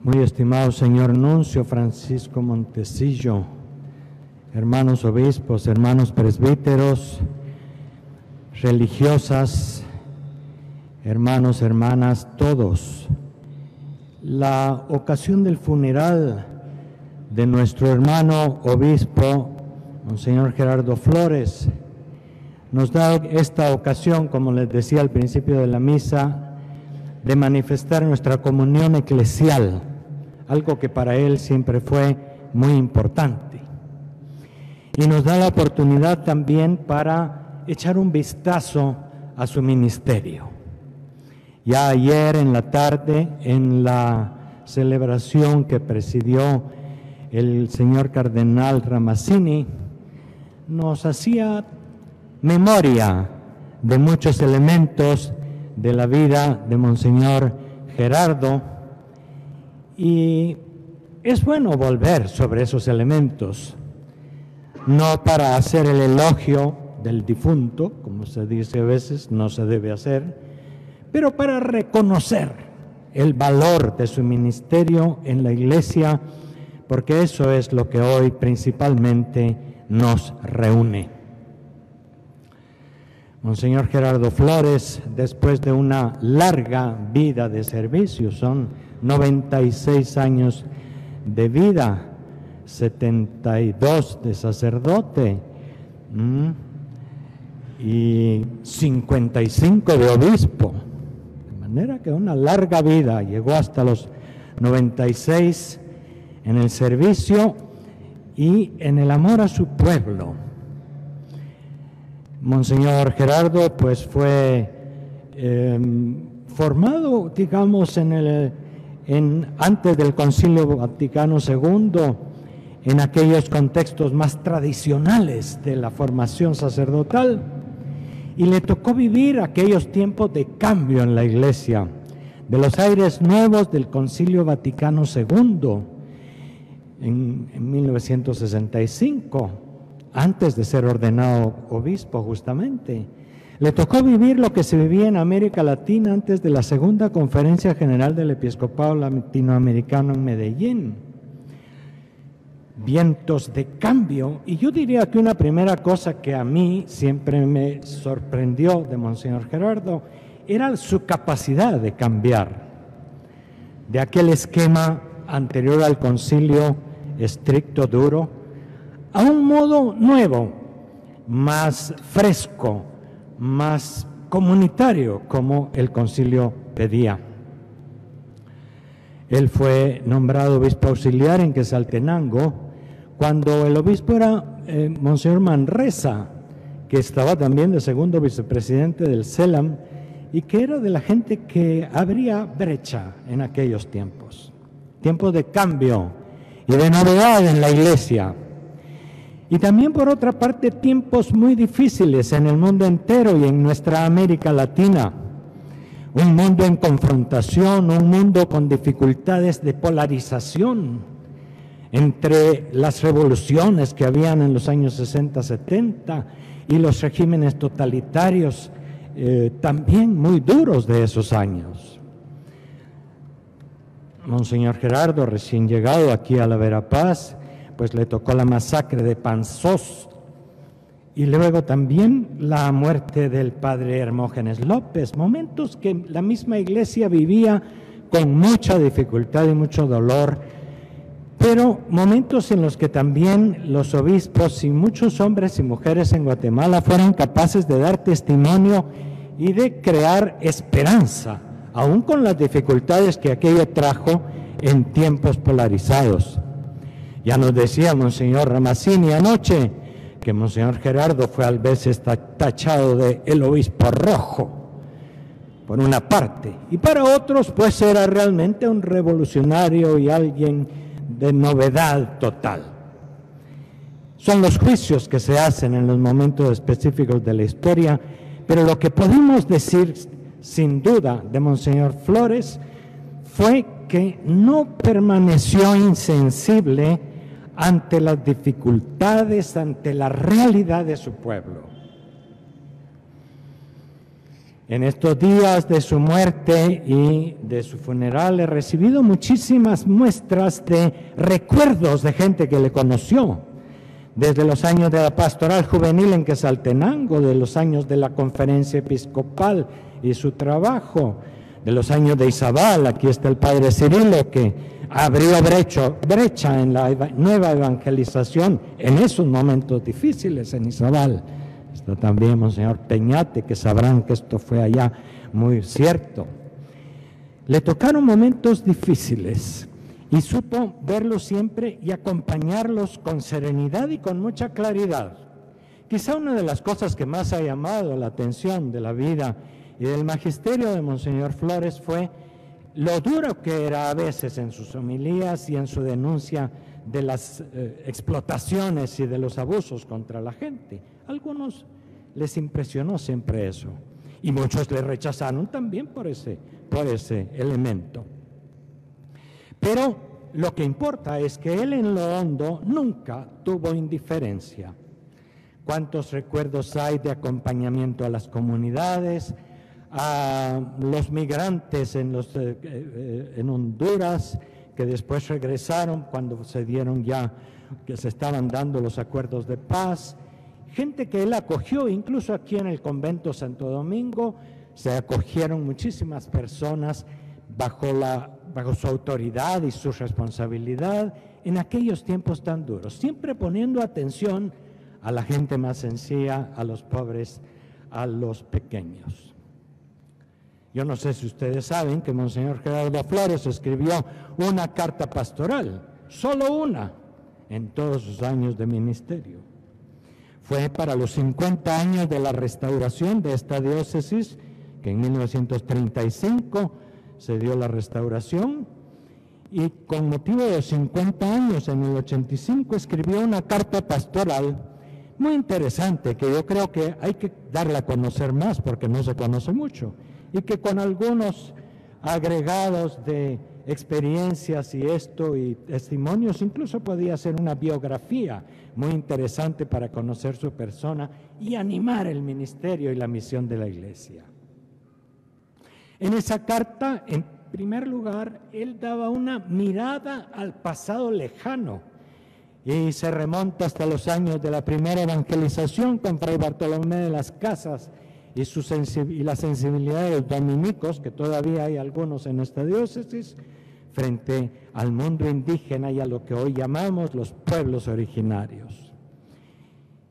Muy estimado señor Nuncio Francisco Montesillo, hermanos obispos, hermanos presbíteros, religiosas, hermanos, hermanas, todos. La ocasión del funeral de nuestro hermano obispo, Monseñor Gerardo Flores, nos da esta ocasión, como les decía al principio de la misa, de manifestar nuestra comunión eclesial, algo que para él siempre fue muy importante. Y nos da la oportunidad también para echar un vistazo a su ministerio. Ya ayer en la tarde, en la celebración que presidió el señor cardenal Ramazzini, nos hacía memoria de muchos elementos de la vida de Monseñor Gerardo, y es bueno volver sobre esos elementos, no para hacer el elogio del difunto, como se dice a veces, no se debe hacer, pero para reconocer el valor de su ministerio en la Iglesia, porque eso es lo que hoy principalmente nos reúne. Monseñor Gerardo Flores, después de una larga vida de servicio, son 96 años de vida, 72 de sacerdote y 55 de obispo, de manera que una larga vida, llegó hasta los 96 en el servicio y en el amor a su pueblo. Monseñor Gerardo pues fue formado, digamos, antes del Concilio Vaticano II, en aquellos contextos más tradicionales de la formación sacerdotal, y le tocó vivir aquellos tiempos de cambio en la Iglesia, de los aires nuevos del Concilio Vaticano II en 1965, antes de ser ordenado obispo justamente. Le tocó vivir lo que se vivía en América Latina antes de la Segunda Conferencia General del Episcopado Latinoamericano en Medellín. Vientos de cambio, y yo diría que una primera cosa que a mí siempre me sorprendió de Monseñor Gerardo era su capacidad de cambiar de aquel esquema anterior al concilio estricto, duro, a un modo nuevo, más fresco, más comunitario, como el concilio pedía. Él fue nombrado obispo auxiliar en Quetzaltenango cuando el obispo era Monseñor Manresa, que estaba también de segundo vicepresidente del CELAM y que era de la gente que abría brecha en aquellos tiempos, tiempos de cambio y de novedad en la Iglesia. Y también, por otra parte, tiempos muy difíciles en el mundo entero y en nuestra América Latina. Un mundo en confrontación, un mundo con dificultades de polarización entre las revoluciones que habían en los años 60, 70 y los regímenes totalitarios también muy duros de esos años. Monseñor Gerardo, recién llegado aquí a la Verapaz, pues le tocó la masacre de Panzós y luego también la muerte del padre Hermógenes López, momentos que la misma Iglesia vivía con mucha dificultad y mucho dolor, pero momentos en los que también los obispos y muchos hombres y mujeres en Guatemala fueron capaces de dar testimonio y de crear esperanza, aún con las dificultades que aquello trajo en tiempos polarizados. Ya nos decía Monseñor Ramazzini anoche que Monseñor Gerardo fue a veces tachado de el obispo rojo, por una parte, y para otros pues era realmente un revolucionario y alguien de novedad total. Son los juicios que se hacen en los momentos específicos de la historia, pero lo que podemos decir sin duda de Monseñor Flores fue que no permaneció insensible ante las dificultades, ante la realidad de su pueblo. En estos días de su muerte y de su funeral he recibido muchísimas muestras de recuerdos de gente que le conoció, desde los años de la pastoral juvenil en Quetzaltenango, de los años de la conferencia episcopal y su trabajo, de los años de Izabal. Aquí está el padre Cirilo, que abrió brecha en la nueva evangelización en esos momentos difíciles en Izabal. Está también Monseñor Peñate, que sabrán que esto fue allá muy cierto. Le tocaron momentos difíciles y supo verlos siempre y acompañarlos con serenidad y con mucha claridad. Quizá una de las cosas que más ha llamado la atención de la vida y del magisterio de Monseñor Flores fue lo duro que era a veces en sus homilías y en su denuncia de las explotaciones y de los abusos contra la gente. A algunos les impresionó siempre eso y muchos le rechazaron también por ese elemento. Pero lo que importa es que él en lo hondo nunca tuvo indiferencia. ¿Cuántos recuerdos hay de acompañamiento a las comunidades, a los migrantes en Honduras, que después regresaron cuando se dieron ya, que se estaban dando los acuerdos de paz? Gente que él acogió, incluso aquí en el convento Santo Domingo, se acogieron muchísimas personas bajo su autoridad y su responsabilidad en aquellos tiempos tan duros, siempre poniendo atención a la gente más sencilla, a los pobres, a los pequeños. Yo no sé si ustedes saben que Monseñor Gerardo Flores escribió una carta pastoral, solo una, en todos sus años de ministerio. Fue para los 50 años de la restauración de esta diócesis, que en 1935 se dio la restauración, y con motivo de los 50 años, en el 85, escribió una carta pastoral muy interesante, que yo creo que hay que darla a conocer más, porque no se conoce mucho, y que con algunos agregados de experiencias y testimonios, incluso podía ser una biografía muy interesante para conocer su persona y animar el ministerio y la misión de la Iglesia. En esa carta, en primer lugar, él daba una mirada al pasado lejano y se remonta hasta los años de la primera evangelización con Fray Bartolomé de las Casas y la sensibilidad de los dominicos, que todavía hay algunos en esta diócesis, frente al mundo indígena y a lo que hoy llamamos los pueblos originarios.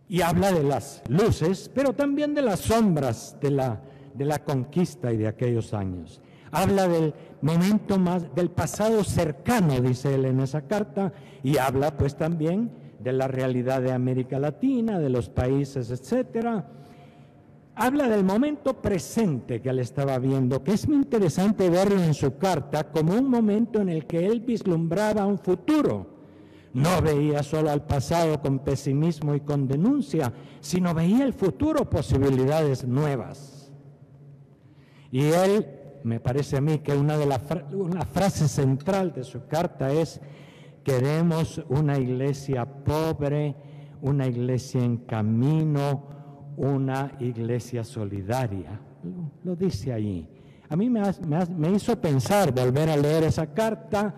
Y habla de las luces, pero también de las sombras de la conquista y de aquellos años. Habla del momento más, del pasado cercano, dice él en esa carta, y habla pues también de la realidad de América Latina, de los países, etcétera. Habla del momento presente que él estaba viendo, que es muy interesante verlo en su carta como un momento en el que él vislumbraba un futuro. No veía solo al pasado con pesimismo y con denuncia, sino veía el futuro, posibilidades nuevas. Y él, me parece a mí que una frase central de su carta es: queremos una iglesia pobre, una iglesia en camino, una iglesia solidaria. Lo dice allí. A mí me hizo pensar, volver a leer esa carta,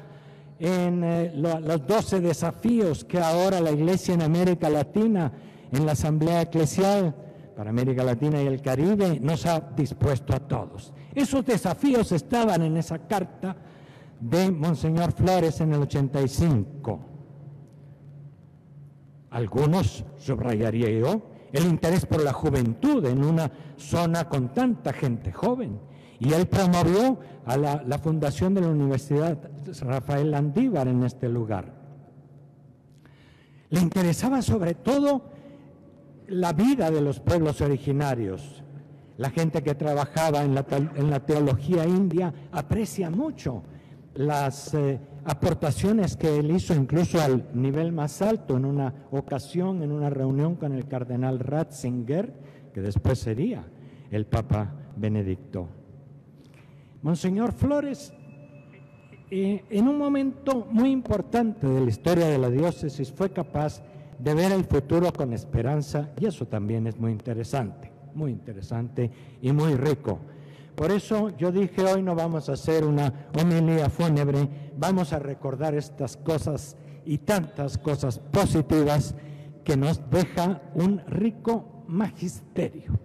en los 12 desafíos que ahora la Iglesia en América Latina, en la Asamblea Eclesial para América Latina y el Caribe, nos ha dispuesto a todos. Esos desafíos estaban en esa carta de Monseñor Flores en el 85. Algunos, subrayaría yo, el interés por la juventud en una zona con tanta gente joven. Y él promovió a la fundación de la Universidad Rafael Landívar en este lugar. Le interesaba sobre todo la vida de los pueblos originarios. La gente que trabajaba en la teología india aprecia mucho las aportaciones que él hizo incluso al nivel más alto en una ocasión, en una reunión con el cardenal Ratzinger, que después sería el Papa Benedicto. Monseñor Flores, en un momento muy importante de la historia de la diócesis, fue capaz de ver el futuro con esperanza, y eso también es muy interesante y muy rico. Por eso yo dije, hoy no vamos a hacer una homilía fúnebre, vamos a recordar estas cosas y tantas cosas positivas que nos deja un rico magisterio.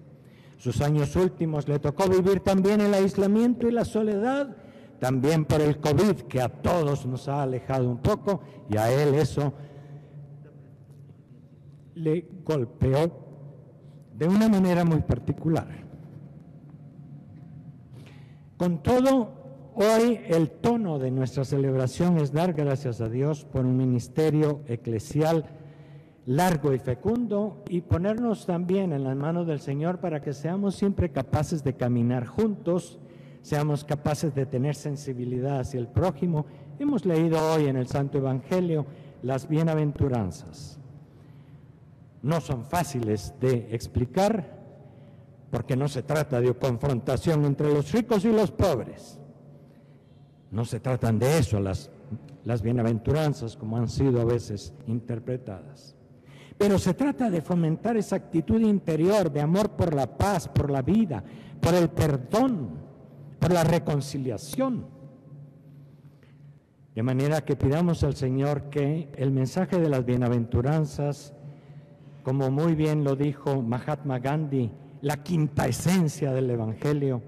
Sus años últimos le tocó vivir también el aislamiento y la soledad, también por el COVID, que a todos nos ha alejado un poco, y a él eso le golpeó de una manera muy particular. Con todo, hoy el tono de nuestra celebración es dar gracias a Dios por un ministerio eclesial largo y fecundo, y ponernos también en las manos del Señor para que seamos siempre capaces de caminar juntos, seamos capaces de tener sensibilidad hacia el prójimo. Hemos leído hoy en el Santo Evangelio las bienaventuranzas. No son fáciles de explicar porque no se trata de confrontación entre los ricos y los pobres. No se tratan de eso las bienaventuranzas como han sido a veces interpretadas. Pero se trata de fomentar esa actitud interior de amor por la paz, por la vida, por el perdón, por la reconciliación. De manera que pidamos al Señor que el mensaje de las bienaventuranzas, como muy bien lo dijo Mahatma Gandhi, la quinta esencia del Evangelio,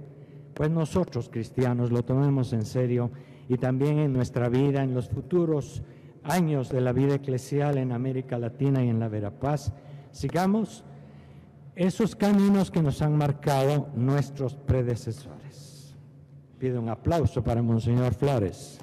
pues nosotros cristianos lo tomemos en serio y también en nuestra vida, en los futuros años de la vida eclesial en América Latina y en la Verapaz, sigamos esos caminos que nos han marcado nuestros predecesores. Pido un aplauso para Monseñor Flores.